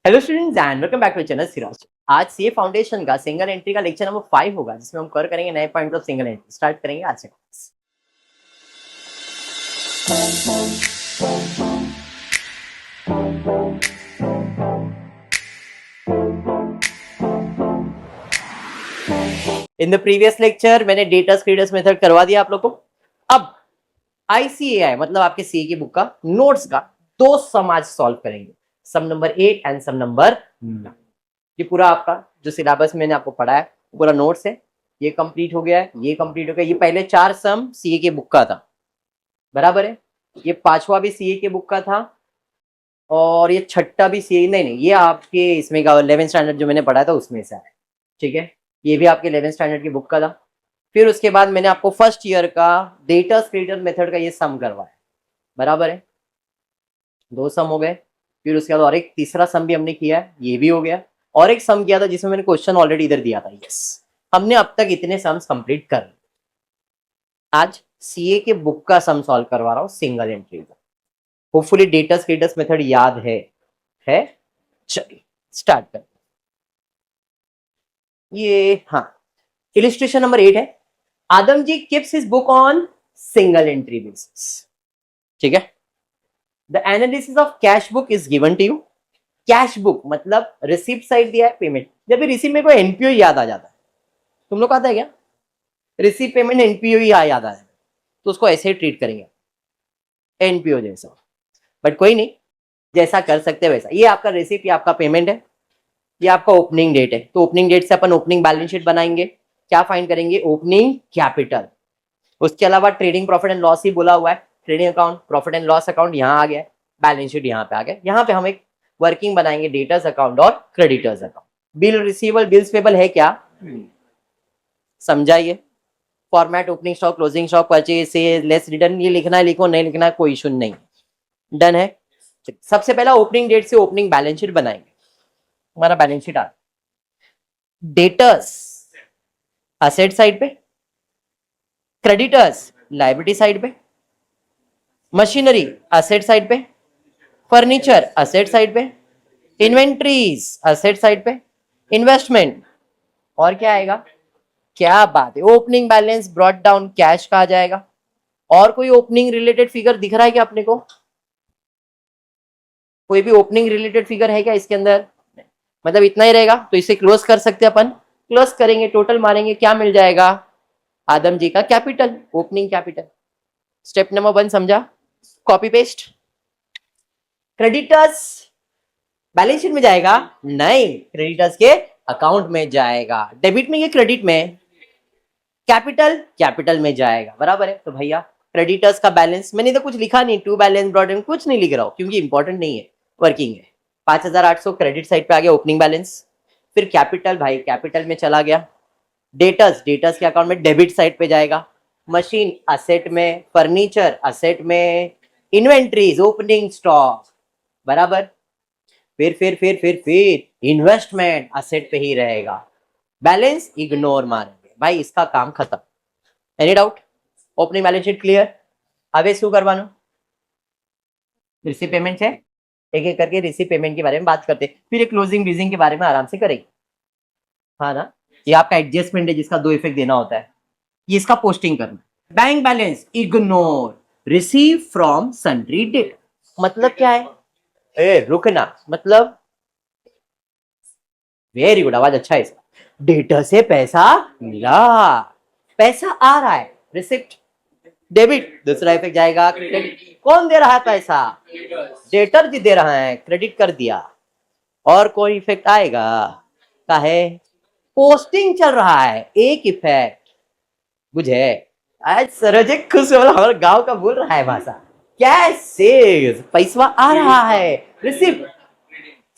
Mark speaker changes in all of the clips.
Speaker 1: Hello students and welcome back to channel Siraj. आज CA foundation का single entry का lecture number 5 होगा, जिसमें हम कवर करेंगे नए point of single entry. Start करेंगे आज से class. In the previous lecture मैंने डेटा स्क्रीडर्स मेथड करवा दिया आप लोग को। अब आईसीएआई मतलब आपके सीए की बुक का नोट्स का दो सम आज सॉल्व करेंगे, सम नंबर 8 एंड सम नंबर 9। ये पूरा आपका जो सिलेबस मैंने आपको पढ़ाया पूरा नोट्स है, ये कंप्लीट हो गया है, ये कंप्लीट हो गया। ये पहले 4 सम सीए के बुक का था, बराबर है। ये 5वां भी सीए के बुक का था और ये 6ठा भी सीए नहीं, ये आपके इसमें का 11th स्टैंडर्ड जो मैंने पढ़ा था उसमें से है, ठीक है। ये भी आपके 11th स्टैंडर्ड की बुक का था। फिर उसके बाद मैंने आपको फर्स्ट ईयर का डेटा स्क्रीडर मेथड का ये सम करवाया, बराबर है। 2 सम हो गए। फिर उसके बाद और एक तीसरा सम भी हमने किया है, ये भी हो गया। और एक सम किया था जिसमें मैंने क्वेश्चन ऑलरेडी इधर दिया था। यस, हमने अब तक इतने सम्स कंप्लीट कर लिए। आज सीए के बुक का सम सॉल्व करवा रहा हूँ सिंगल एंट्री का। होपफुली डेटा स्क्रीडर्स मेथड याद है। चलिए स्टार्ट करते ये। हाँ, इलिस्ट्रेशन नंबर 8 है। Adam ji keeps his book on single entry basis, ठीक है। The analysis of cash book is given to you. Cash book मतलब रिसिप्ट साइड दिया है, पेमेंट। जब भी रिसिप्ट में कोई एनपीओ याद आ जाता है, तुम लोग आता है क्या? रिसिप्ट पेमेंट एनपीओ ही याद आ है, तो उसको ऐसे ही ट्रीट करेंगे, एनपीओ जैसा। बट कोई नहीं, जैसा कर सकते हैं वैसा। ये आपका रिसिप्ट, ये आपका पेमेंट है, ये आपका ओपनिंग डेट है। तो ओपनिंग डेट से अपन ओपनिंग बैलेंस शीट बनाएंगे। क्या फाइंड करेंगे? Opening capital. उसके अलावा ट्रेडिंग प्रॉफिट एंड लॉस ही बोला हुआ है। Trading account, profit and loss account यहाँ आ गया, बैलेंस शीट यहाँ पे आ गया। यहाँ पे हम एक वर्किंग बनाएंगे, डेटर्स अकाउंट और creditors account. Bill receivable, bills payable है क्या? समझाइए। Format opening stock, closing stock, purchase से लेस रिटर्न, ये लिखना है लिखो, नहीं लिखना है कोई इशू नहीं। डन है। सबसे पहला ओपनिंग डेट से ओपनिंग बैलेंस शीट बनाएंगे। हमारा बैलेंस शीट आ डेटर्स असेट साइड पे, क्रेडिटर्स लायबिलिटी साइड पे, मशीनरी असेट साइड पे, फर्नीचर असेट साइड पे, इन्वेंट्रीज असेट साइड पे, इन्वेस्टमेंट। और क्या आएगा? क्या बात है, opening balance brought down cash का आ जाएगा। और कोई ओपनिंग रिलेटेड फिगर दिख रहा है क्या अपने को? कोई भी ओपनिंग रिलेटेड फिगर है क्या इसके अंदर? मतलब इतना ही रहेगा, तो इसे क्लोज कर सकते हैं अपन। क्लोज करेंगे, टोटल मारेंगे, क्या मिल जाएगा? आदम जी का capital, opening capital. Step number 1 समझा? Copy paste. Creditors balance sheet में जाएगा? नहीं, क्रेडिटर्स के अकाउंट में जाएगा। डेबिट में, ये क्रेडिट में। कैपिटल कैपिटल में जाएगा, बराबर है। तो भैया क्रेडिटर्स का बैलेंस मैंने तो कुछ लिखा नहीं, टू बैलेंस ब्रॉड कुछ नहीं लिख रहा हूं क्योंकि इंपॉर्टेंट नहीं है, वर्किंग है। 5800 क्रेडिट साइड पे आ गया ओपनिंग बैलेंस। फिर कैपिटल, भाई कैपिटल में चला गया। डेटर्स, डेटर्स के अकाउंट में डेबिट साइड पे जाएगा। मशीन असेट में, फर्नीचर असेट में, इन्वेंट्रीज ओपनिंग स्टॉक, बराबर। फिर इन्वेस्टमेंट असेट पे ही रहेगा। बैलेंस इग्नोर मारेंगे भाई, इसका काम खत्म। Any doubt? Opening balance sheet clear? હવે શું કરવાનું? रिसीव पेमेंट है, एक एक करके रिसीव पेमेंट के बारे में बात करते हैं, फिर एक क्लोजिंग लीजिंग के बारे में आराम से करेंगे। हाँ ना, ये आपका एडजस्टमेंट है जिसका 2 इफेक्ट देना होता है, ये इसका पोस्टिंग करना। Bank balance ignore, receive from sundry debt. मतलब क्या है? रुकना मतलब, वेरी गुड, आवाज अच्छा है इसका। डेटा से पैसा मिला, पैसा आ रहा है, रिसिप्ट। डेबिट दूसरा इफेक्ट जाएगा, क्रेडिट। कौन दे रहा है पैसा? डेटर जी दे रहा है, क्रेडिट कर दिया। और कोई इफेक्ट आएगा? का है पोस्टिंग चल रहा है, एक इफेक्ट बुझे। आज सरोज खुश हो, हमारे गांव का बोल रहा है भाषा। कैश सेल्स, पैसा आ रहा है, रिसिप्ट।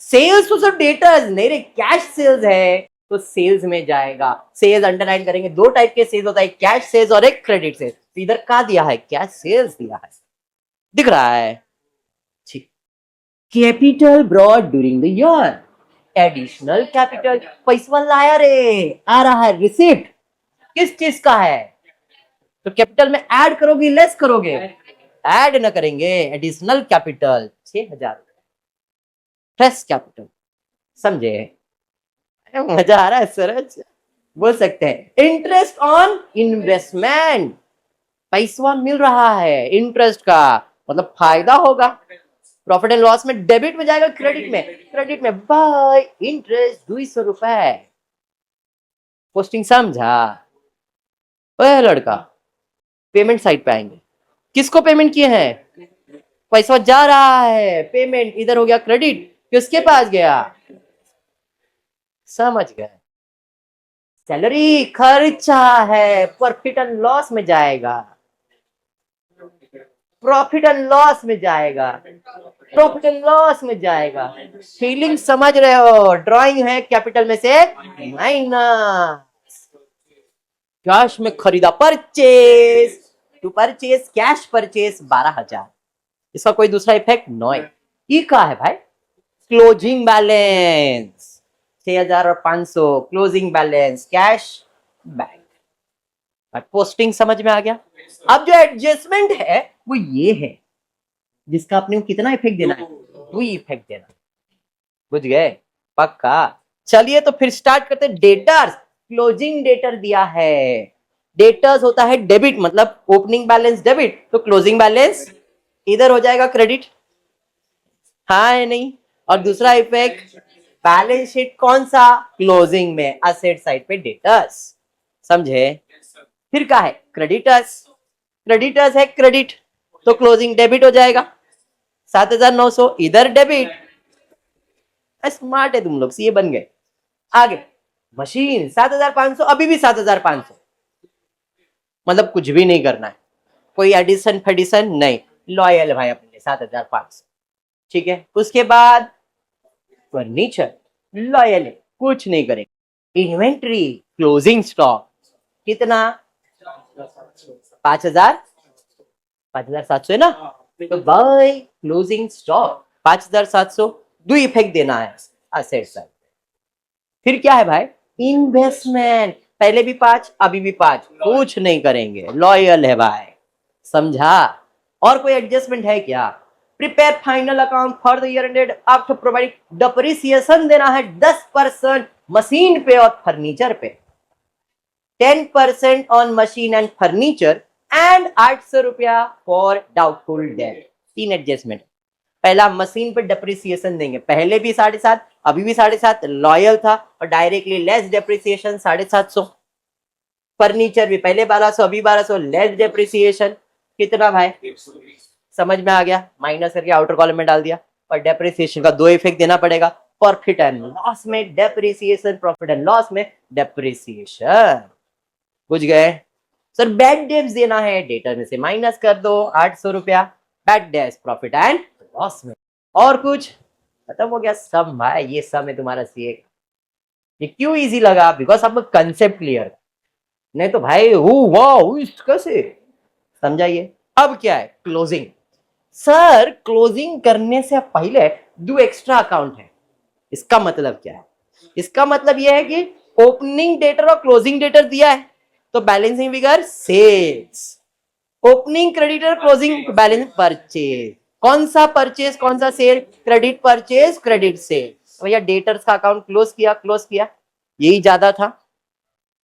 Speaker 1: सेल्स तो सिर्फ डेटर्स नहीं रे, कैश सेल्स है तो सेल्स में जाएगा। सेल्स अंडरलाइन करेंगे, 2 टाइप के सेल्स होता है, कैश सेल्स और एक क्रेडिट सेल्स। तो इधर क्या दिया है? कैश सेल्स दिया है, दिख रहा है। ठीक। Capital brought during the year, additional capital, पैसा लाया रे, आ रहा है, रिसिप्ट। किस चीज का है? तो कैपिटल में ऐड करोगे लेस करोगे? ऐड ना करेंगे, एडिशनल कैपिटल 6000 फ्रेश कैपिटल। समझे? मजा आ रहा है सर? बोल सकते हैं इंटरेस्ट ऑन इन्वेस्टमेंट, पैसा मिल रहा है इंटरेस्ट का, मतलब फायदा होगा। प्रॉफिट एंड लॉस में डेबिट में जाएगा, क्रेडिट में बाय इंटरेस्ट 200 रुपए। पोस्टिंग समझा? ओए लड़का, पेमेंट साइड पे आएंगे, किसको पेमेंट किए हैं? पैसा जा रहा है, पेमेंट इधर हो गया क्रेडिट, किसके पास गया? समझ गए? सैलरी खर्चा है, प्रॉफिट एंड लॉस में जाएगा, प्रॉफिट एंड लॉस में जाएगा, प्रॉफिट एंड लॉस में जाएगा। फीलिंग समझ रहे हो? ड्राइंग है कैपिटल में से माइनस, कैश में खरीदा, purchase, to purchase cash purchase 12,000। इसका कोई दूसरा इफेक्ट? नो। ये क्या है भाई? Closing balance 6,500, closing balance cash bank. Posting समझ में आ गया? अब जो एडजस्टमेंट है वो ये है, जिसका अपने को कितना इफेक्ट देना है? 2 इफेक्ट देना। बुझ गए? पक्का? चलिए तो फिर स्टार्ट करते हैं। डेटर्स, क्लोजिंग डेटर दिया है। डेटर्स होता है डेबिट, मतलब ओपनिंग बैलेंस डेबिट, तो क्लोजिंग बैलेंस इधर हो जाएगा क्रेडिट। हाँ है नहीं? और दूसरा इफेक्ट, बैलेंस शीट कौन सा? क्लोजिंग में, असेट साइड पे डेटर्स। समझे? फिर क्या है? क्रेडिटर्स, क्रेडिटर्स है क्रेडिट, तो क्लोजिंग डेबिट हो जाएगा 7,900, इधर डेबिट। स्मार्ट है तुम लोग, सीए बन गए। आगे मशीन 7,500, अभी भी 7,500, मतलब कुछ भी नहीं करना है, कोई एडिशन फेडिशन नहीं, लॉयल भाई अपने 7,500। ठीक है, उसके बाद फर्नीचर लॉयल है, कुछ नहीं करेंगे। इन्वेंट्री, क्लोजिंग स्टॉक कितना? 5,000, 5,700 है ना? तो बाय क्लोजिंग स्टॉक 5,700, दो इफेक्ट देना है असेट साइड। फिर क्या है भाई? इन्वेस्टमेंट, पहले भी 5, अभी भी 5, कुछ नहीं करेंगे, लॉयल है भाई। समझा? और कोई एडजस्टमेंट है क्या? Prepare final account for the year ended after provide depreciation देना है 10% मशीन पे और फर्नीचर पे, 10% on machine and furniture and 800 रुपया फॉर डाउटफुल डेट। 3 एडजस्टमेंट। पहला मशीन पे डिप्रिसिएशन देंगे, पहले भी 7.5, अभी भी 7.5, लॉयल था और डायरेक्टली लेस डिप्रिसिएशन 750। फर्नीचर भी पहले 1200, अभी 1200, लेस डिप्रिसिएशन कितना भाई? समझ में आ गया? माइनस करके आउटर कॉलम में डाल दिया। और डेप्रिसिएशन का 2 इफेक्ट देना पड़ेगा, प्रॉफिट एंड लॉस में डेप्रिसिएशन, प्रॉफिट एंड लॉस में डेप्रिसिएशन। बुझ गए? सर बैड डेब्स देना है, डेटा में से माइनस कर दो 800 रुपया, bad debts profit and loss में। और कुछ? खत्म हो गया सम भाई, ये सम है तुम्हारा सीए। ये क्यों इजी लगा? बिकॉज आपको कंसेप्ट क्लियर, नहीं तो भाई वाह कैसे समझाइए। अब क्या है? क्लोजिंग। सर क्लोजिंग करने से पहले 2 एक्स्ट्रा अकाउंट है, इसका मतलब क्या है? इसका मतलब यह है कि ओपनिंग डेटर और क्लोजिंग डेटर दिया है, तो balancing figure sales, opening creditor, closing balance purchase. कौन सा परचेज कौन सा sale? Credit purchase, credit sale. भैया डेटर्स का अकाउंट क्लोज किया, क्लोज किया, यही ज्यादा था,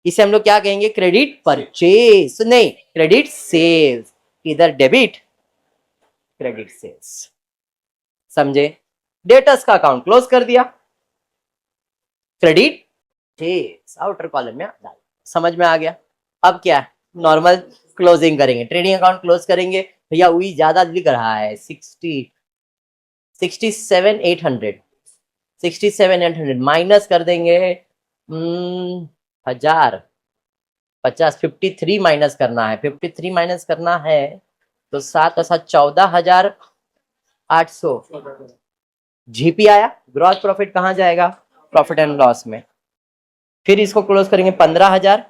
Speaker 1: इसे हम लोग क्या कहेंगे? क्रेडिट परचेज नहीं, क्रेडिट सेल्स। इधर डेबिट, क्रेडिट सेल्स। समझे? डेटर्स का अकाउंट क्लोज कर दिया, क्रेडिट सेल्स आउटर कॉलम में डाल। समझ में आ गया? अब क्या है? नॉर्मल क्लोजिंग करेंगे, ट्रेडिंग अकाउंट क्लोज करेंगे। भैया वही ज्यादा लिख रहा है 67,800, 67,800 माइनस कर देंगे 1000, 50, 53 माइनस करना है, 53 माइनस करना है तो 7 और 7 14,800। जीपी आया, ग्रॉस प्रॉफिट कहाँ जाएगा? प्रॉफिट एंड लॉस में। फिर इसको क्लोज करेंगे 15,000,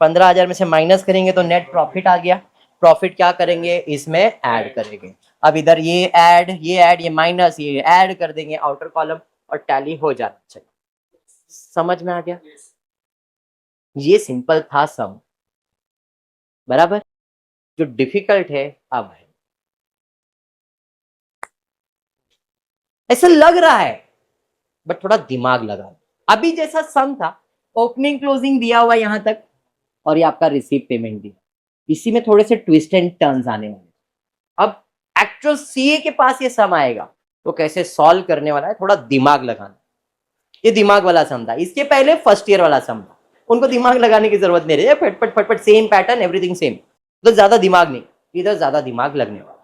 Speaker 1: 15,000 में से माइनस करेंगे तो नेट प्रॉफिट आ गया। प्रॉफिट क्या करेंगे? इसमें ऐड करेंगे। अब इधर ये ऐड, ये माइनस, ये ऐड कर देंगे आउटर कॉलम और टैली हो जाना चाहिए। समझ में आ गया? ये सिंपल था सम, बराबर। जो डिफिकल्ट है अब है, ऐसा लग रहा है बट थोड़ा दिमाग लगा। अभी जैसा सम था, ओपनिंग क्लोजिंग दिया हुआ यहां तक, और ये आपका रिसीव पेमेंट दिया, इसी में थोड़े से ट्विस्ट एंड टर्न्स आने वाले। अब एक्चुअल सीए के पास ये सम आएगा तो कैसे सॉल्व करने वाला है, थोड़ा दिमाग लगाना। ये दिमाग वाला सम था, इसके पहले फर्स्ट ईयर वाला सम था, उनको दिमाग लगाने की जरूरत नहीं रही, फटफट फटफट सेम पैटर्न एवरीथिंग सेम, तो ज्यादा दिमाग नहीं, इधर ज्यादा दिमाग लगने वाला।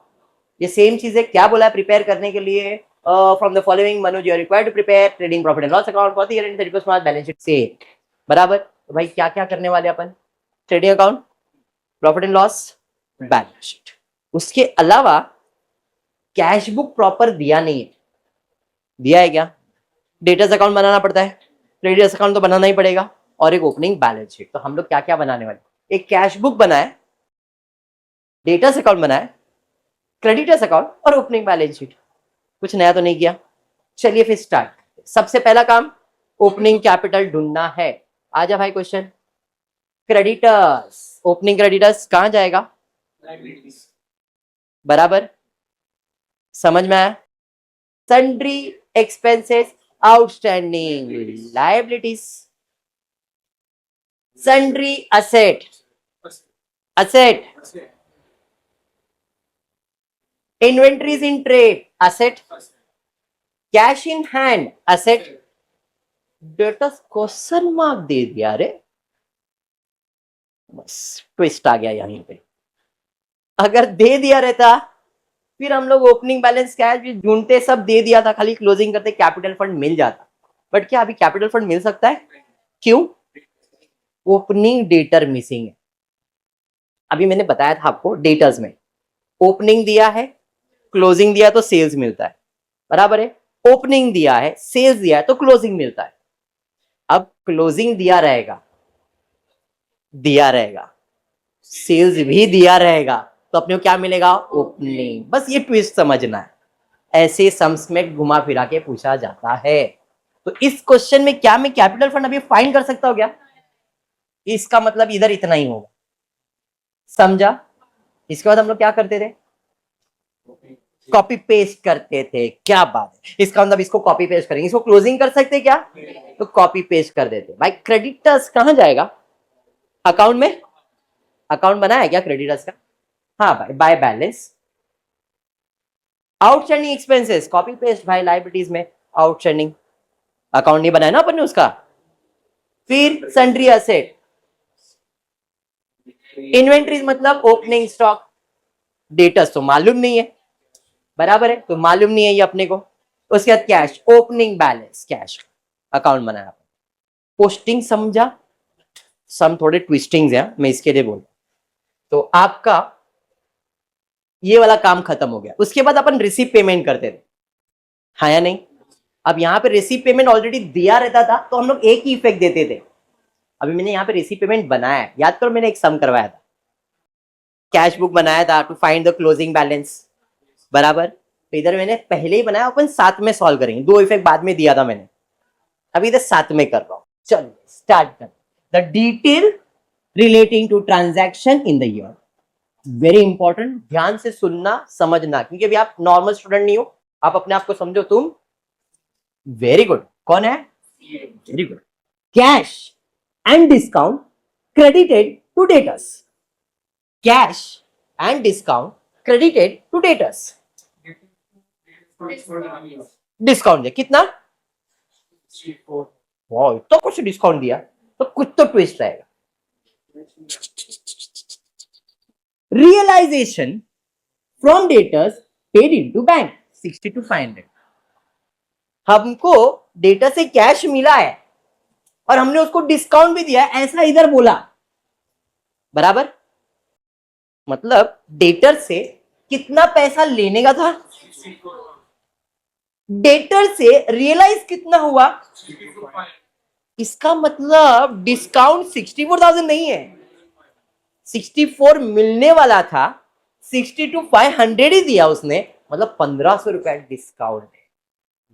Speaker 1: ये सेम चीज है, क्या बोला है प्रिपेयर करने के लिए, from the following Manoj you are required to prepare trading profit and loss account for the year end 31st March balance sheet से, बराबर। तो भाई क्या क्या करने वाले अपन, trading account, profit and loss, balance sheet. उसके अलावा कैश बुक प्रॉपर दिया नहीं है, दिया है क्या, डेटर्स अकाउंट बनाना पड़ता है, क्रेडिटर्स अकाउंट तो बनाना ही पड़ेगा, और एक ओपनिंग बैलेंस शीट। तो हम लोग क्या क्या बनाने वाले, एक कैश बुक बनाए, डेटर्स अकाउंट बनाए, क्रेडिटर्स अकाउंट और ओपनिंग बैलेंस शीट। कुछ नया तो नहीं किया। चलिए फिर स्टार्ट। सबसे पहला काम ओपनिंग कैपिटल ढूंढना है। आजा भाई क्वेश्चन। क्रेडिटर्स, ओपनिंग क्रेडिटर्स कहां जाएगा, बराबर, समझ में आया। Sundry expenses outstanding liabilities, sundry asset, asset, inventories in trade asset, cash in hand asset, debtors question mark दे दिया रे, बस ट्विस्ट आ गया यहीं पे। अगर दे दिया रहता फिर हम लोग ओपनिंग बैलेंस कैश भी ढूंढते, सब दे दिया था, खाली क्लोजिंग करते कैपिटल फंड मिल जाता। बट क्या अभी कैपिटल फंड मिल सकता है, क्यों, ओपनिंग डेटर मिसिंग है। अभी मैंने बताया था आपको डेटर्स में ओपनिंग दिया है, क्लोजिंग दिया तो सेल्स मिलता है, बराबर है। ओपनिंग दिया है, सेल्स दिया है तो क्लोजिंग मिलता है। अब क्लोजिंग दिया रहेगा, दिया रहेगा, सेल्स भी दिया रहेगा, तो अपने को क्या मिलेगा, ओपनिंग। बस ये ट्विस्ट समझना है, ऐसे सम्स में घुमा फिरा के पूछा जाता है। तो इस क्वेश्चन में क्या मैं कैपिटल फंड अभी फाइंड कर सकता हूं क्या, इसका मतलब इधर इतना ही होगा, समझा। इसके बाद हम लोग क्या करते थे, कॉपी पेस्ट करते थे, क्या बात है। इसका मतलब इसको कॉपी पेस्ट करेंगे, इसको क्लोजिंग कर सकते क्या, तो कॉपी पेस्ट कर देते। भाई क्रेडिटर्स कहां जाएगा, अकाउंट में, अकाउंट बना है क्या क्रेडिटर्स का, हाँ भाई, by balance. Outstanding expenses copy paste भाई लायबिलिटीज में, आउटस्टैंडिंग, अकाउंट नहीं बनाया ना अपन ने उसका। फिर सन्ड्री असेट, इन्वेंट्रीज मतलब ओपनिंग स्टॉक, डेटर्स तो मालूम नहीं है, बराबर है, तो मालूम नहीं है ये अपने को। उसके बाद cash, opening balance cash, account बनाया। पोस्टिंग समझा, सम थोड़े ट्विस्टिंग्स हैं, मैं इसके लिए बोल, तो आपका ये वाला काम खत्म हो गया। उसके बाद अपन रिसीव पेमेंट करते थे, हाँ या नहीं। अब यहाँ पे रिसीव पेमेंट ऑलरेडी दिया रहता था तो हम लोग एक ही इफेक्ट देते थे। अभी मैंने यहाँ पे रिसीव पेमेंट बनाया है, याद करो मैंने एक सम करवाया था, कैश बुक बनाया था to find the closing balance, बराबर। तो इधर मैंने पहले ही बनाया, अपन साथ में सॉल्व करेंगे, दो इफेक्ट बाद में दिया था मैंने, अभी इधर साथ में कर रहा हूं। चलो स्टार्ट कर। The detail relating to transaction in the year, very important, ध्यान से सुनना समझना, क्योंकि अभी आप नॉर्मल स्टूडेंट नहीं हो, आप अपने आप को समझो तुम वेरी गुड। कौन है, very good. Cash and discount credited to debtors, cash and discount credited to debtors. Discount दिया कितना, तो कुछ डिस्काउंट दिया तो कुछ तो ट्विस्ट रहेगा। Realization from debtors paid into bank 60 to 500, हमको डेटा से कैश मिला है और हमने उसको डिस्काउंट भी दिया है, ऐसा इधर बोला, बराबर। मतलब डेटर से कितना पैसा लेने का था, डेटर से रियलाइज कितना हुआ, इसका मतलब डिस्काउंट 64,000 नहीं है, 64 मिलने वाला था, 60 to 500 ही दिया उसने, मतलब 1,500 रुपया डिस्काउंट है।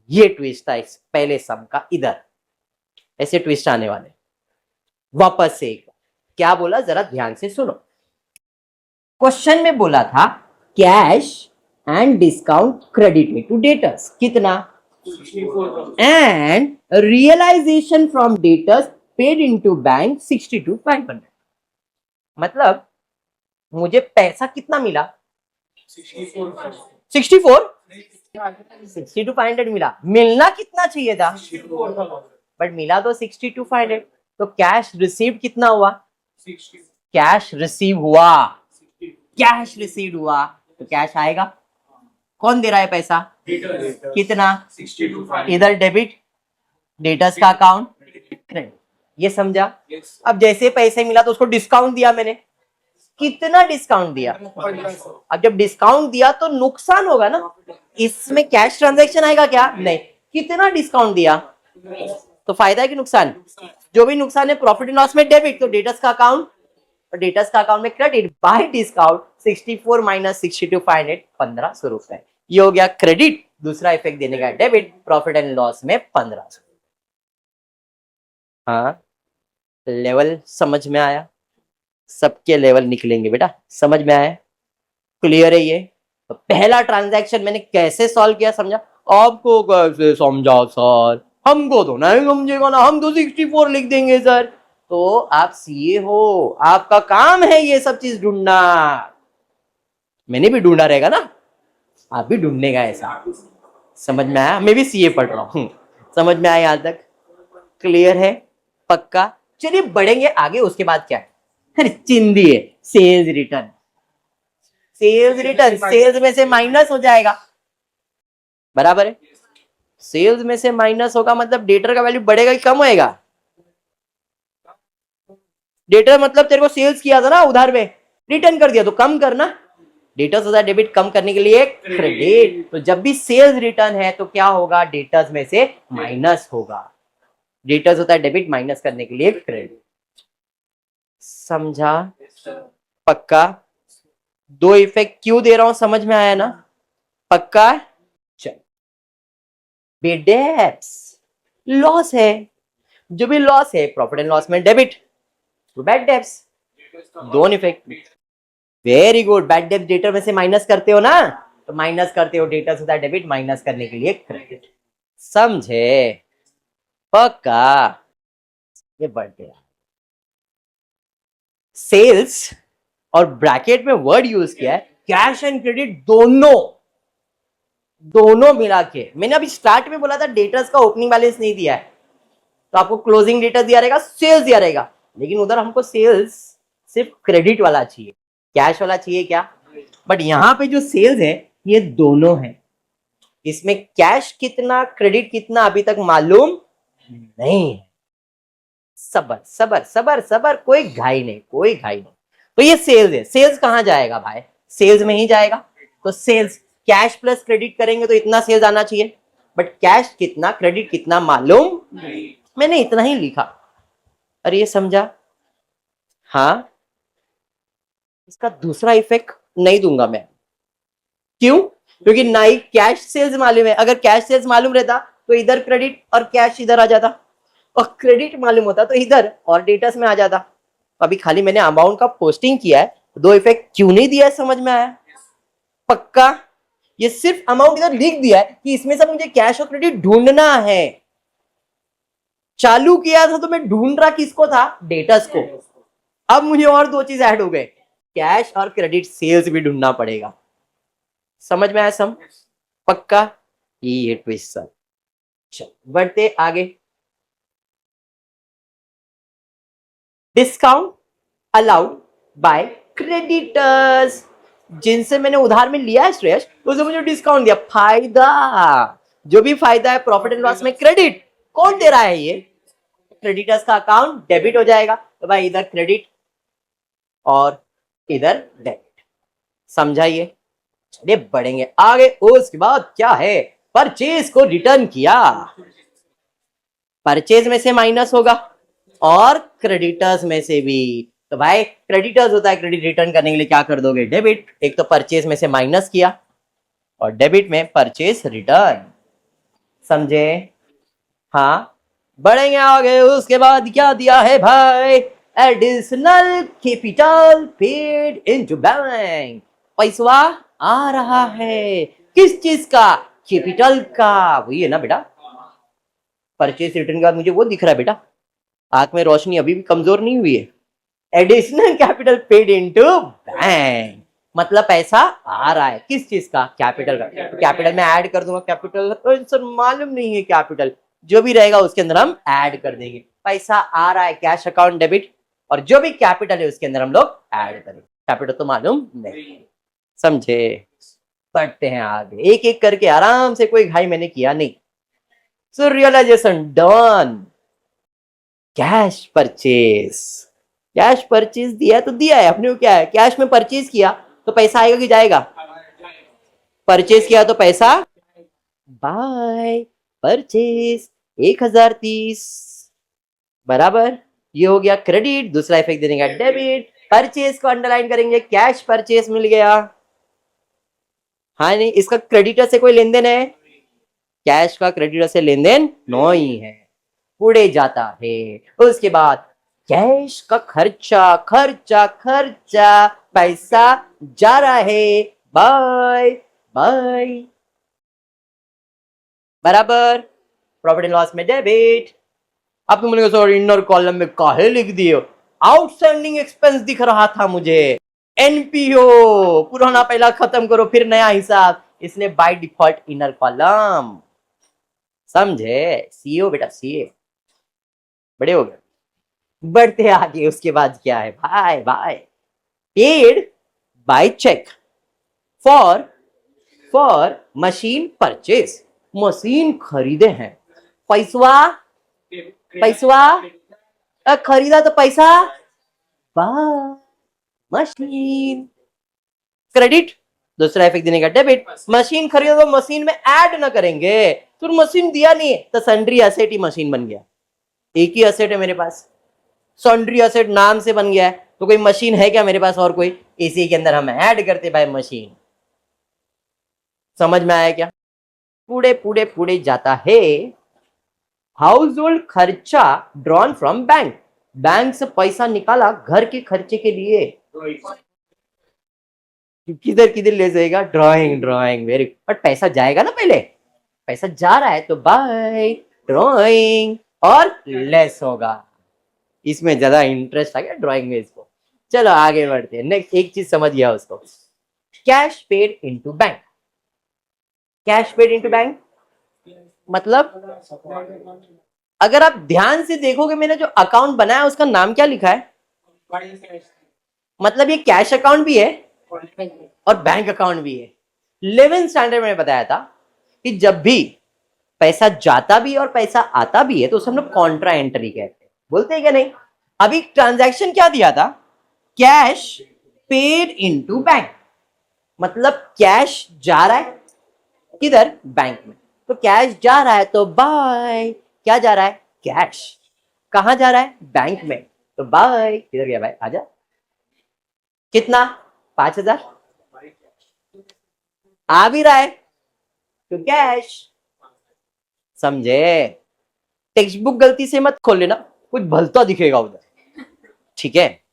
Speaker 1: ये ट्विस्ट था इस पहले सम का, इधर ऐसे ट्विस्ट आने वाले। वापस से एक क्या बोला, जरा ध्यान से सुनो। क्वेश्चन में बोला था cash and discount credited to debtors, कितना and realization from debtors paid into bank 62,500. मतलब मुझे पैसा कितना मिला? 64 62,500 मिला। मिलना कितना चाहिए था? बट मिला तो 62,500। तो कैश रिसीव कितना हुआ? कैश रिसीव हुआ, कैश रिसीव हुआ तो कैश आएगा। कौन दे रहा है पैसा? कितना? इधर डेबिट, डेटर्स का अकाउंट क्रेडिट। ये समझा? अब जैसे पैसे मिला तो उसको डिस्काउंट दिया मैंने। कितना डिस्काउंट दिया? अब जब डिस्काउंट दिया तो नुकसान होगा ना, इसमें कैश ट्रांजैक्शन आएगा क्या? नहीं। कितना डिस्काउंट दिया तो फायदा है कि नुकसान? जो भी नुकसान है प्रॉफिट एंड लॉस में डेबिट, तो डेटर्स का अकाउंट, और डेटर्स का अकाउंट में क्रेडिट बाय डिस्काउंट 64 माइनस 62,500 1500 रुपए। ये हो गया क्रेडिट। दूसरा इफेक्ट देने का डेबिट, प्रॉफिट एंड लॉस में 1500। हाँ, लेवल समझ में आया? सबके लेवल निकलेंगे बेटा, समझ में आया? क्लियर है ये? तो पहला ट्रांजैक्शन मैंने कैसे सॉल्व किया समझा? आपको कैसे समझा सर? हमको तो नहीं समझेगा ना, हम तो 64 लिख देंगे सर। तो आप सीए हो, आपका काम है ये सब चीज ढूंढना। मैंने भी ढूंढा रहेगा ना, आप भी ढूंढने का ऐसा। समझ में आया? मैं भी सीए पढ़ रहा हूं। समझ में आया यहां तक? क्लियर है? पक्का? चलिए बढ़ेंगे आगे। उसके बाद क्या है? अरे चिंदी है, sales return. Sales return sales में से माइनस हो जाएगा, बराबर है? सेल्स में से माइनस होगा मतलब डेटर का वैल्यू बढ़ेगा कि कम होएगा? डेटर मतलब तेरे को सेल्स किया था ना उधार में, रिटर्न कर दिया तो कम करना। डेटर्स होता है डेबिट, कम करने के लिए क्रेडिट। तो जब भी सेल्स रिटर्न है तो क्या होगा? डेटर्स में से माइनस होगा। डेटर्स होता है डेबिट, माइनस करने के लिए क्रेडिट। समझा? पक्का? दो इफेक्ट क्यों दे रहा हूं समझ में आया ना? पक्का? चल, बेडेप्स लॉस है, जो भी लॉस है प्रॉफिट एंड लॉस में डेबिट, तो बैड डेब्ट्स। दोनों इफेक्ट। Very good. बैड डेब्ट डेटर में से माइनस करते हो ना, तो माइनस करते हो, डेटर होता है डेबिट, माइनस करने के लिए क्रेडिट। समझे? पक्का? ये बढ़ते सेल्स और ब्रैकेट में वर्ड यूज किया है कैश एंड क्रेडिट, दोनों दोनों मिला के। मैंने अभी स्टार्ट में बोला था डेटर्स का ओपनिंग बैलेंस नहीं दिया है, तो आपको क्लोजिंग डेटर दिया रहेगा, सेल्स दिया रहेगा, लेकिन उधर हमको सेल्स सिर्फ क्रेडिट वाला चाहिए, कैश वाला चाहिए क्या? बट यहां पे जो सेल्स है ये दोनों है, इसमें कैश कितना क्रेडिट कितना अभी तक मालूम नहीं है। सबर सबर सबर सबर, कोई घाई नहीं, कोई घाई नहीं। तो ये सेल्स है। सेल्स कहां जाएगा भाई? सेल्स में ही जाएगा। तो सेल्स कैश प्लस क्रेडिट करेंगे तो इतना सेल्स आना चाहिए, बट कैश कितना क्रेडिट कितना मालूम नहीं। मैंने इतना ही लिखा। अरे ये समझा? हाँ, इसका दूसरा इफेक्ट नहीं दूंगा मैं। क्यों? क्योंकि ना ही कैश सेल्स मालूम है। अगर कैश सेल्स मालूम रहता तो इधर क्रेडिट और कैश इधर आ जाता, और क्रेडिट मालूम होता तो इधर और डेटर्स में आ जाता। अभी खाली मैंने अमाउंट का पोस्टिंग किया है, दो इफेक्ट क्यों नहीं दिया है समझ में आया? पक्का? ये सिर्फ अमाउंट इधर लिख दिया है कि इसमें से मुझे कैश और क्रेडिट ढूंढना है। चालू किया था तो मैं ढूंढ रहा किसको था? डेटर्स को। अब मुझे और दो चीज ऐड हो गए, कैश और क्रेडिट सेल्स भी ढूंढना पड़ेगा। समझ में आया सम? पक्का? ये ट्विस्ट सर। चल बढ़ते आगे। डिस्काउंट अलाउड बाय क्रेडिटर्स, जिनसे मैंने उधार में लिया है श्रेयस, उसे मुझे डिस्काउंट दिया। फायदा, जो भी फायदा है प्रॉफिट एंड लॉस में क्रेडिट कौन दे रहा है? ये क्रेडिटर्स का अकाउंट डेबिट हो जाएगा। तो भाई इधर क्रेडिट और इधर डेबिट। समझाइए? चलिए बढ़ेंगे आगे। उसके बाद क्या है? परचेज को रिटर्न किया, परचेज में से माइनस होगा और क्रेडिटर्स में से भी। तो भाई क्रेडिटर्स होता है क्रेडिट, रिटर्न करने के लिए क्या कर दोगे? डेबिट। एक तो परचेज में से माइनस किया और डेबिट में परचेज रिटर्न। समझे? हाँ, बढ़ेंगे आगे। उसके बाद क्या दिया है भाई? Additional capital paid into bank. पैसा आ रहा है किस चीज का? कैपिटल का, वही है ना बेटा। परचेज रिटर्न के बाद मुझे वो दिख रहा है बेटा, आंख में रोशनी अभी भी कमजोर नहीं हुई है। Additional capital paid into bank, मतलब पैसा आ रहा है किस चीज का, कैपिटल का। कैपिटल में ऐड कर दूंगा, कैपिटल तो सर मालूम नहीं है कैपिटल, जो भी रहेगा उसके अंदर हम ऐड कर देंगे। पैसा आ रहा है कैश अकाउंट डेबिट, और जो भी कैपिटल है उसके अंदर हम लोग ऐड करेंगे। कैपिटल तो मालूम नहीं, समझे। बढ़ते हैं आगे, एक एक करके आराम से, कोई घाई मैंने किया नहीं। So realisation done. Cash purchase, cash purchase दिया तो दिया है अपने को, क्या है, कैश में परचेज किया तो पैसा आएगा कि जाएगा, परचेज किया तो पैसा, बाय परचेज 1030 बराबर, ये हो गया क्रेडिट, दूसरा इफेक्ट देने का डेबिट। परचेज को अंडरलाइन करेंगे, कैश परचेज मिल गया। हाँ नहीं, इसका क्रेडिटर से कोई लेन देन है, कैश का क्रेडिटर से लेन देन नहीं है, उड़े जाता है। उसके बाद कैश का खर्चा, खर्चा खर्चा, पैसा जा रहा है, बाय बाय बराबर, प्रॉफिट एंड लॉस में डेबिट। अब तुम बोलेंगे सर इनर कॉलम में काहे लिख दिए, आउटस्टैंडिंग एक्सपेंस दिख रहा था मुझे, एनपीओ, पुराना पहला खत्म करो फिर नया हिसाब, इसलिए बाय डिफॉल्ट इनर कॉलम, समझे। सीओ बेटा, सीए, बड़े हो गए। बढ़ते आगे, उसके बाद क्या है भाई, by paid by cheque for machine purchase, machine खरीदे हैं, पैसवा पैसवा खरीदा तो पैसा, मशीन क्रेडिट, दूसरा इफेक्ट देने का डेबिट। मशीन खरीदो तो मशीन में ऐड ना करेंगे, तो मशीन दिया नहीं है तो सन्ड्री असेट ही मशीन बन गया, एक ही असेट है मेरे पास, सन्ड्री असेट नाम से बन गया है, तो कोई मशीन है क्या मेरे पास और कोई, इसी के अंदर हम ऐड करते भाई मशीन। समझ में आया क्या, पूरे पूरे पूरे जाता है। हाउस होल्ड खर्चा ड्रॉन फ्रॉम बैंक, बैंक से पैसा निकाला घर के खर्चे के लिए, किधर किधर ले जाएगा, ड्राइंग ड्राइंग, वेरी, बट पैसा जाएगा ना, पहले पैसा जा रहा है तो बाय ड्राइंग, और लेस होगा, इसमें ज्यादा इंटरेस्ट आ गया ड्राइंग में इसको। चलो आगे बढ़ते हैं, नेक्स्ट एक चीज समझ गया उसको, cash paid into bank. Cash paid into bank मतलब, अगर आप ध्यान से देखोगे मैंने जो अकाउंट बनाया उसका नाम क्या लिखा है, मतलब ये कैश अकाउंट भी है और बैंक अकाउंट भी है। 11th स्टैंडर्ड में बताया था कि जब भी पैसा जाता भी और पैसा आता भी है तो उसे हम लोग कॉन्ट्रा एंट्री कहते हैं, बोलते हैं क्या नहीं। अभी ट्रांजैक्शन क्या दिया था, कैश पेड इनटू बैंक, मतलब कैश जा रहा है किधर, बैंक में, तो कैश जा रहा है तो बाय, क्या जा रहा है, कैश, कहां जा रहा है, बैंक में, तो बाय, किधर गया भाई, आजा, कितना, 5000 आ भी रहा है तो कैश, समझे। टेक्स्ट बुक गलती से मत खोल लेना, कुछ भलता दिखेगा उधर, ठीक है,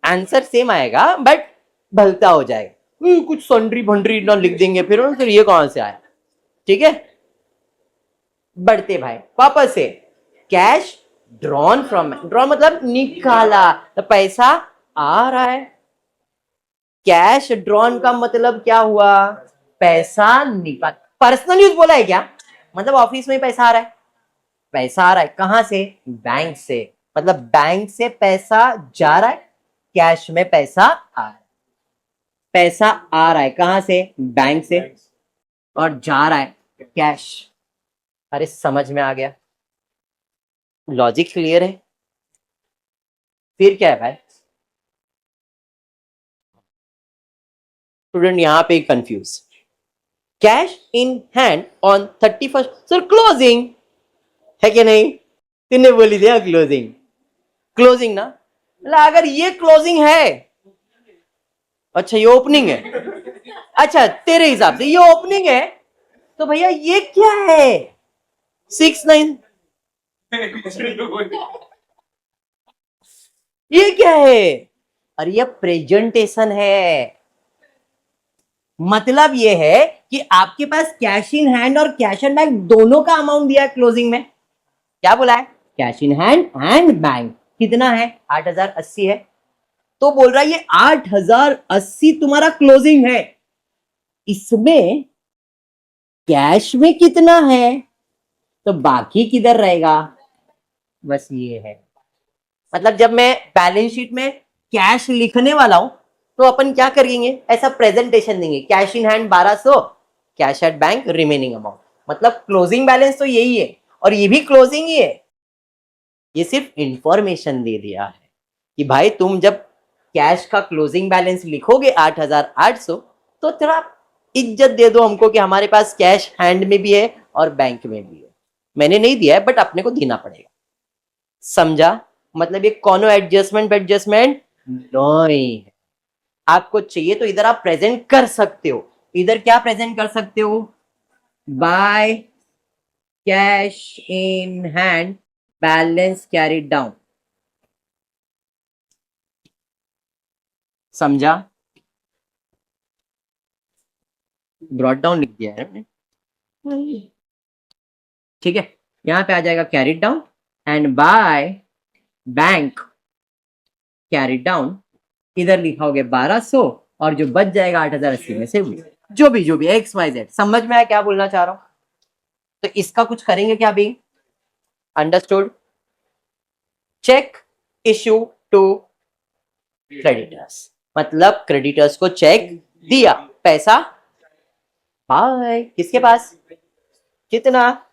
Speaker 1: आंसर सेम आएगा बट भलता हो जाएगा, कुछ सन्ड्री भंड्री ना लिख देंगे फिर ये कहां से आया, ठीक है। बढ़ते भाई वापस से, कैश ड्रॉन फ्रॉम, ड्रॉन मतलब निकाला, तो पैसा आ रहा है, कैश ड्रॉन का मतलब क्या हुआ, पैसा निकाल, पर्सनल यूज बोला है क्या, मतलब ऑफिस में पैसा आ रहा है, पैसा आ रहा है कहां से, बैंक से, मतलब बैंक से पैसा जा रहा है, कैश में पैसा आ रहा है, पैसा आ रहा है कहां से, बैंक से, और जा रहा है कैश। अरे समझ में आ गया, लॉजिक क्लियर है। फिर क्या है भाई, स्टूडेंट यहां पे confuse, cash in hand on 31st, sir closing है कि नहीं, तूने बोली दिया क्लोजिंग, क्लोजिंग ना, मतलब अगर ये क्लोजिंग है, अच्छा ये ओपनिंग है, अच्छा तेरे हिसाब से ये ओपनिंग है, तो भैया ये क्या है, 6-9, ये क्या है, अरे ये प्रेजेंटेशन है, मतलब ये है कि आपके पास कैश इन हैंड और कैश एंड बैंक दोनों का अमाउंट दिया है क्लोजिंग में। क्या बोला है? Cash in hand and bank कितना है? 8080 है। तो बोल रहा है ये 8080 तुम्हारा क्लोजिंग है, इसमें कैश में कितना है? तो बाकी किधर रहेगा? बस ये है। मतलब जब मैं बैलेंस शीट में कैश लिखने वाला हूं तो अपन क्या करेंगे, ऐसा प्रेजेंटेशन देंगे, cash in hand 1200, cash at bank remaining amount. मतलब क्लोजिंग बैलेंस तो यही है और ये भी क्लोजिंग ही है। ये सिर्फ इंफॉर्मेशन दे दिया है कि भाई तुम जब कैश का क्लोजिंग बैलेंस लिखोगे 8800 तो थोड़ा इज्जत दे दो हमको कि हमारे पास कैश हैंड में भी है और बैंक में भी है। मैंने नहीं दिया है बट अपने को देना पड़ेगा। समझा? मतलब ये कोनो एडजस्टमेंट नहीं है। आपको चाहिए तो इधर आप प्रेजेंट कर सकते हो। इधर क्या प्रेजेंट कर सकते हो? By cash in hand balance carried down. समझा? ब्रॉट डाउन लिख दिया है मैंने। ठीक है, यहां पे आ जाएगा carried down and by bank carried down. इधर लिखाओगे 1200 और जो बच जाएगा 8080 में से जो भी एक्स वाई जेड। समझ में आया क्या बोलना चाह रहा हूं? तो इसका कुछ करेंगे क्या अभी? Understood? Cheque issue to creditors, मतलब क्रेडिटर्स को चेक दिया, पैसा बाय किसके पास? कितना?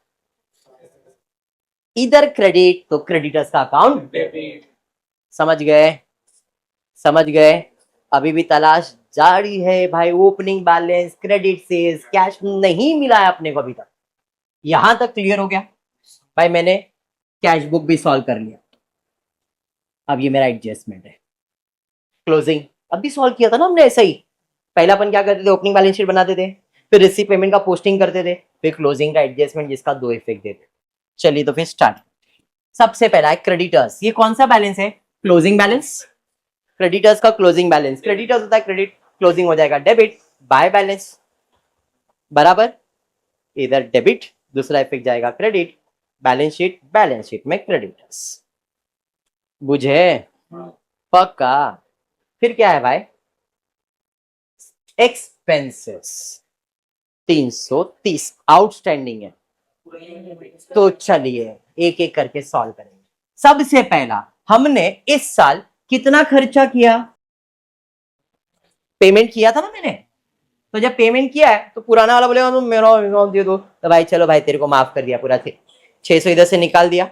Speaker 1: इधर क्रेडिट तो क्रेडिटर्स का अकाउंट। समझ गए? समझ गए? अभी भी तलाश जारी है भाई। Opening balance, credit sales, cash नहीं मिला है अपने को अभी तक। यहां तक क्लियर हो गया भाई? मैंने कैश बुक भी सॉल्व कर लिया। अब ये मेरा एडजस्टमेंट है। क्लोजिंग अभी सॉल्व किया था ना हमने ऐसा ही। पहला अपन क्या करते थे? ओपनिंग बैलेंस शीट बनाते थे, फिर रिसीव पेमेंट का पोस्टिंग करते थे, फिर क्लोजिंग का एडजस्टमेंट, जिसका दो इफेक्ट देते। चलिए तो फिर स्टार्ट। सबसे पहला है क्रेडिटर्स। ये कौन सा बैलेंस है? Closing balance. क्रेडिटर्स का क्लोजिंग बैलेंस, क्रेडिटर्स होता है क्रेडिट, क्लोजिंग हो जाएगा डेबिट। बाय बैलेंस बराबर इधर डेबिट, दूसरा इफेक्ट जाएगा क्रेडिट, बैलेंस शीट में क्रेडिटर्स। बुझे? पक्का? फिर क्या है भाई? एक्सपेंसेस 330 आउटस्टैंडिंग है। तो चलिए एक एक करके सॉल्व करेंगे। सबसे पहला, हमने इस साल कितना खर्चा किया? पेमेंट किया था ना मैंने। तो जब पेमेंट किया है तो पुराना वाला बोलेगा तुम मेरा अमाउंट दे दो, तो भाई चलो भाई तेरे को माफ कर दिया पूरा। 600 इधर से निकाल दिया,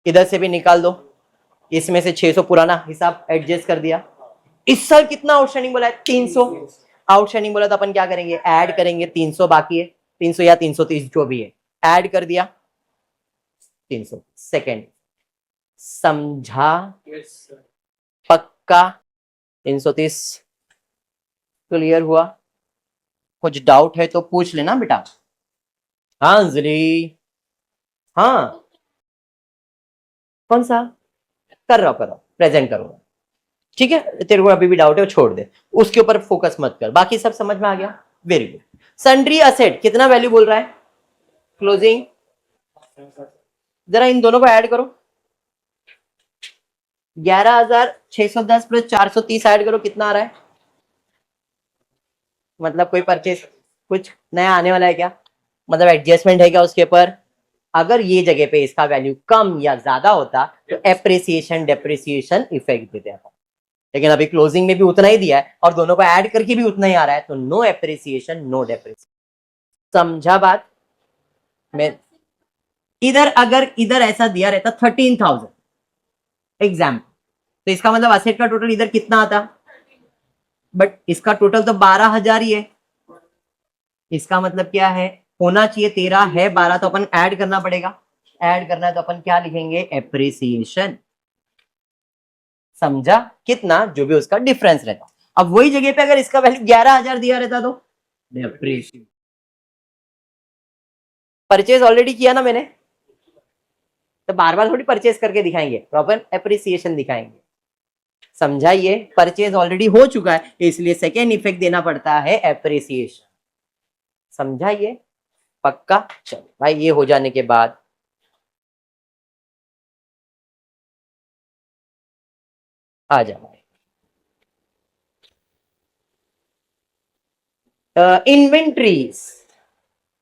Speaker 1: इधर से भी निकाल दो, इसमें से 600 पुराना हिसाब एडजस्ट कर दिया। इस साल कितना आउटस्टैंडिंग बोला है? 300 आउटस्टैंडिंग बोला, तो अपन क्या करेंगे? ऐड करेंगे। 300 बाकी है, 300 या 330 जो भी है, ऐड कर दिया 300। सेकेंड, समझा? पक्का? 330 क्लियर हुआ? कुछ डाउट है तो पूछ लेना बेटा। हाँ अंजलि? हाँ कौन सा? कर रहा करो, प्रेजेंट करूंगा। ठीक है, तेरे को अभी भी डाउट है वो छोड़ दे, उसके ऊपर फोकस मत कर, बाकी सब समझ में आ गया। Very good. सन्ड्री असेट कितना वैल्यू बोल रहा है? क्लोजिंग, जरा इन दोनों को ऐड करो। 11,610 प्लस 430 ऐड करो, कितना आ रहा है? मतलब कोई परचेज, कुछ नया आने वाला है क्या? मतलब एडजस्टमेंट है क्या उसके ऊपर? अगर ये जगह पे इसका वैल्यू कम या ज्यादा होता तो एप्रिसिएशन डेप्रिसिएशन इफेक्ट देते हैं, लेकिन अभी क्लोजिंग में भी उतना ही दिया है और दोनों को ऐड करके भी उतना ही आ रहा है, तो नो एप्रिसिएशन नो डेप्रिसिएशन। समझा बात? मैं इधर अगर इधर ऐसा दिया रहता 13,000 एग्जाम्पल, तो इसका मतलब असेट का टोटल इधर कितना आता? बट इसका टोटल तो 12,000 ही है। इसका मतलब क्या है? होना चाहिए 13 है 12, तो अपन ऐड करना पड़ेगा। ऐड करना है तो अपन क्या लिखेंगे? एप्रिसिएशन। समझा? कितना जो भी उसका डिफरेंस रहता। अब वही जगह पे अगर इसका वैल्यू 11,000 दिया रहता तो डेप्रिसिएशन। परचेज ऑलरेडी किया ना मैंने, तो बार बार थोड़ी परचेज करके दिखाएंगे, प्रॉपर एप्रिसिएशन दिखाएंगे। समझाइए, परचेज ऑलरेडी हो चुका है इसलिए सेकेंड इफेक्ट देना पड़ता है एप्रिसिएशन। समझाइए, पक्का। चलो भाई, ये हो जाने के बाद आ जाओ। इन्वेंट्रीज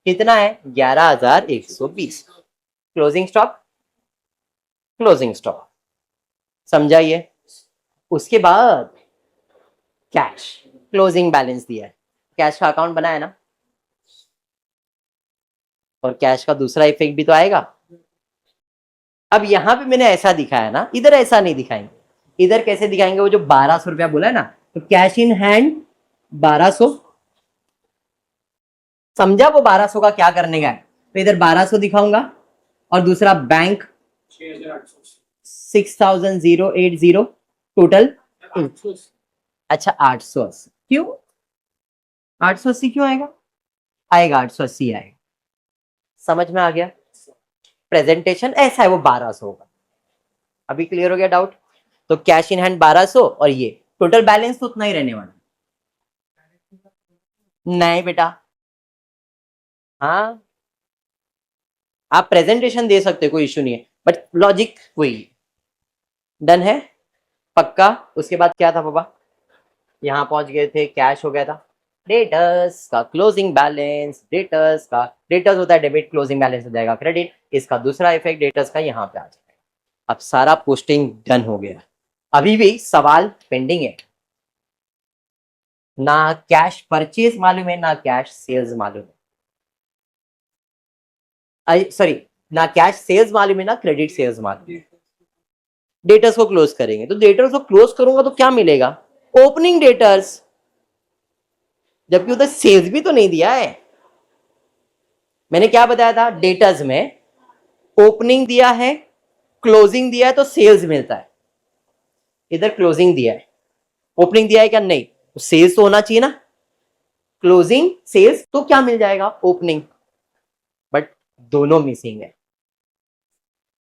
Speaker 1: कितना है? 11,120। Closing stock, closing stock. समझाइए। उसके बाद कैश, क्लोजिंग बैलेंस दिया है, कैश का अकाउंट बनाया ना, और कैश का दूसरा इफेक्ट भी तो आएगा। अब यहां पे मैंने ऐसा दिखाया ना, इधर ऐसा नहीं दिखाएंगे। इधर कैसे दिखाएंगे? वो जो 1,200 रुपया बोला है ना, तो कैश इन हैंड 1,200। समझा? वो 1,200 का क्या करने का है? तो इधर 1,200 दिखाऊंगा, और दूसरा बैंक 6,080 टोटल। अच्छा, 880 क्यों? 880 क्यों आएगा? आएगा 880 आएगा। समझ में आ गया? प्रेजेंटेशन ऐसा है, वो 1,200 का। अभी क्लियर हो गया डाउट? तो कैश इन हैंड 1,200 और ये टोटल बैलेंस तो उतना ही रहने वाला। नहीं बेटा, हाँ आप प्रेजेंटेशन दे सकते हो, कोई इश्यू नहीं है, बट लॉजिक वही। डन है? पक्का। उसके बाद क्या था पापा? यहां पहुंच गए थे, कैश हो गया था। डेटर्स का क्लोजिंग बैलेंस, डेटर्स का, डेटर्स होता है डेबिट, क्लोजिंग बैलेंस हो जाएगा क्रेडिट। इसका दूसरा इफेक्ट डेटर्स का यहाँ पे आ जाएगा। अब सारा पोस्टिंग डन हो गया। अभी भी सवाल पेंडिंग है। ना कैश परचेज मालूम है, ना कैश सेल्स मालूम है, सॉरी, ना कैश सेल्स मालूम है, ना क्रेडिट सेल्स मालूम है। डेटर्स को क्लोज करेंगे, तो डेटर्स को क्लोज करूंगा तो क्या मिलेगा? ओपनिंग डेटर्स, जबकि उधर सेल्स भी तो नहीं दिया है। मैंने क्या बताया था? डेटर्स में ओपनिंग दिया है, क्लोजिंग दिया है, तो सेल्स मिलता है। इधर क्लोजिंग दिया है, ओपनिंग दिया है क्या? नहीं, तो सेल्स तो होना चाहिए ना। क्लोजिंग सेल्स, तो क्या मिल जाएगा? ओपनिंग। बट दोनों मिसिंग है।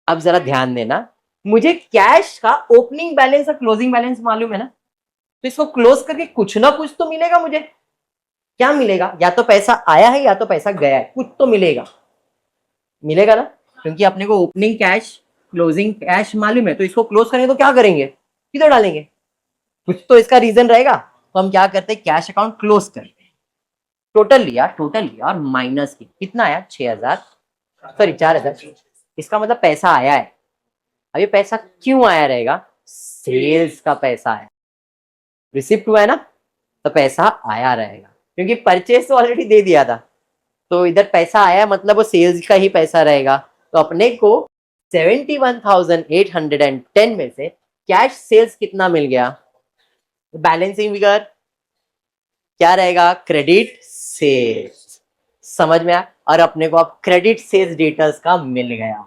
Speaker 1: अब जरा ध्यान देना, मुझे कैश का ओपनिंग बैलेंस और क्लोजिंग बैलेंस मालूम है ना, तो इसको क्लोज करके कुछ ना कुछ तो मिलेगा मुझे। क्या मिलेगा? या तो पैसा आया है या तो पैसा गया है, कुछ तो मिलेगा। मिलेगा ना, क्योंकि अपने को ओपनिंग कैश, क्लोजिंग कैश मालूम है, तो इसको क्लोज करेंगे तो क्या करेंगे? किधर डालेंगे? कुछ तो इसका रीजन रहेगा। तो हम क्या करते हैं? कैश अकाउंट क्लोज करते हैं। टोटल लिया और माइनस की कितना आया? 6,000, सॉरी 4,000। इसका मतलब पैसा आया है। अब ये पैसा क्यों आया रहेगा? सेल्स का पैसा है, रिसिप्ट हुआ है ना, तो पैसा आया रहेगा, क्योंकि परचेस तो ऑलरेडी दे दिया था। तो इधर पैसा आया मतलब वो सेल्स का ही पैसा रहेगा। तो अपने को 71,810 में से कैश सेल्स कितना मिल गया? बैलेंसिंग फिगर क्या रहेगा? Credit sales. समझ में आया? और अपने को अब क्रेडिट सेल्स डेटर्स का मिल गया।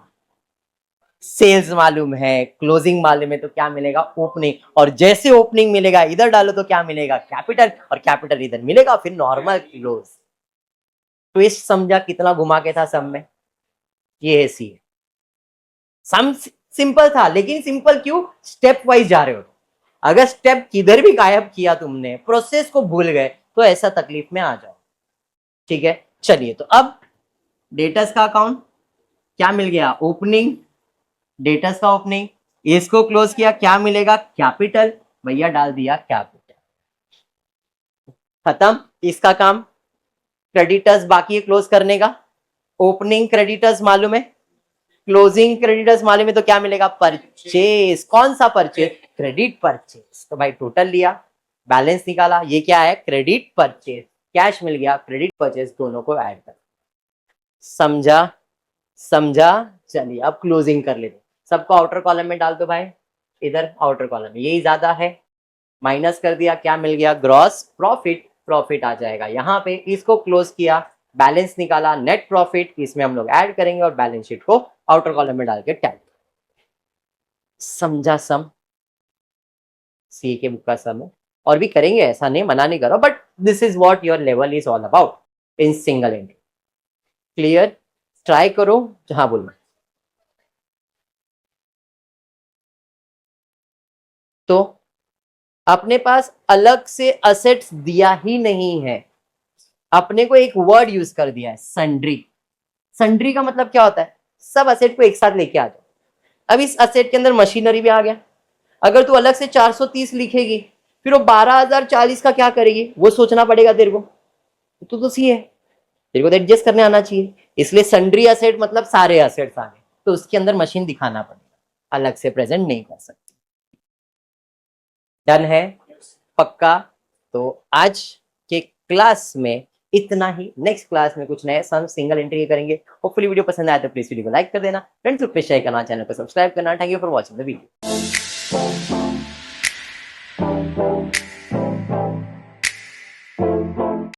Speaker 1: सेल्स मालूम है, क्लोजिंग मालूम है, तो क्या मिलेगा? ओपनिंग। और जैसे ओपनिंग मिलेगा इधर डालो तो क्या मिलेगा? कैपिटल, और कैपिटल इधर मिलेगा, फिर नॉर्मल क्लोज। ट्विस्ट समझा कितना घुमा के था सब में? ये है सी। सम सिंपल था, लेकिन सिंपल क्यों? स्टेप वाइज जा रहे हो। अगर स्टेप किधर भी गायब किया तुमने, प्रोसेस को भूल गए, तो ऐसा तकलीफ में आ जाओ। ठीक है, चलिए। तो अब डेटर्स का अकाउंट क्या मिल गया? ओपनिंग, डेटर्स का ओपनिंग। इसको क्लोज किया, क्या मिलेगा? कैपिटल। भैया डाल दिया कैपिटल। खत्म इसका काम। क्रेडिटर्स बाकी है क्लोज करने का। ओपनिंग क्रेडिटर्स मालूम है, क्लोजिंग क्रेडिटर्स मालूम है, तो क्या मिलेगा? परचेज। कौन सा परचेज? Credit purchase. तो भाई टोटल लिया, बैलेंस निकाला, ये क्या है? Credit purchase. कैश मिल गया, क्रेडिट परचेज, दोनों को ऐड कर। समझा? समझा? चलिए अब क्लोजिंग कर लेते। सबको आउटर कॉलम में डाल दो भाई। इधर आउटर कॉलम में यही ज्यादा है, माइनस कर दिया, क्या मिल गया? Gross profit. प्रॉफिट आ जाएगा यहाँ पे। इसको क्लोज किया, बैलेंस निकाला, नेट प्रॉफिट, इसमें हम लोग ऐड करेंगे और बैलेंस शीट को आउटर कॉलम में डाल के टैग। समझा? सम सी के बुक का सम है, और भी करेंगे, ऐसा नहीं, मना नहीं करो, but this is what your level is all about in single entry. Clear? Try करो। हाँ बोलना। तो अपने पास अलग से असेट्स दिया ही नहीं है, अपने को एक वर्ड यूज कर दिया है, सन्ड्री। सन्ड्री का मतलब क्या होता है? सब असेट को एक साथ लेके आ जाओ। अब इस असेट के अंदर मशीनरी भी आ गया। अगर तू अलग से 430 लिखेगी, फिर वो 12,040 का क्या करेगी, वो सोचना पड़ेगा तेरे को। तू तो सी है, तेरे को तो एडजस्ट करने आना चाहिए। इसलिए सन्ड्री असेट मतलब सारे असेट्स आ गए, तो उसके अंदर मशीन दिखाना पड़ेगा, अलग से प्रेजेंट नहीं कर सकती। डन है? पक्का? तो आज के क्लास में इतना ही। नेक्स्ट क्लास में कुछ नए सम सिंगल एंट्री करेंगे। होपफुली वीडियो पसंद आया तो प्लीज वीडियो को लाइक कर देना, फ्रेंड्स को शेयर करना, चैनल को सब्सक्राइब करना। Thank you for watching the video.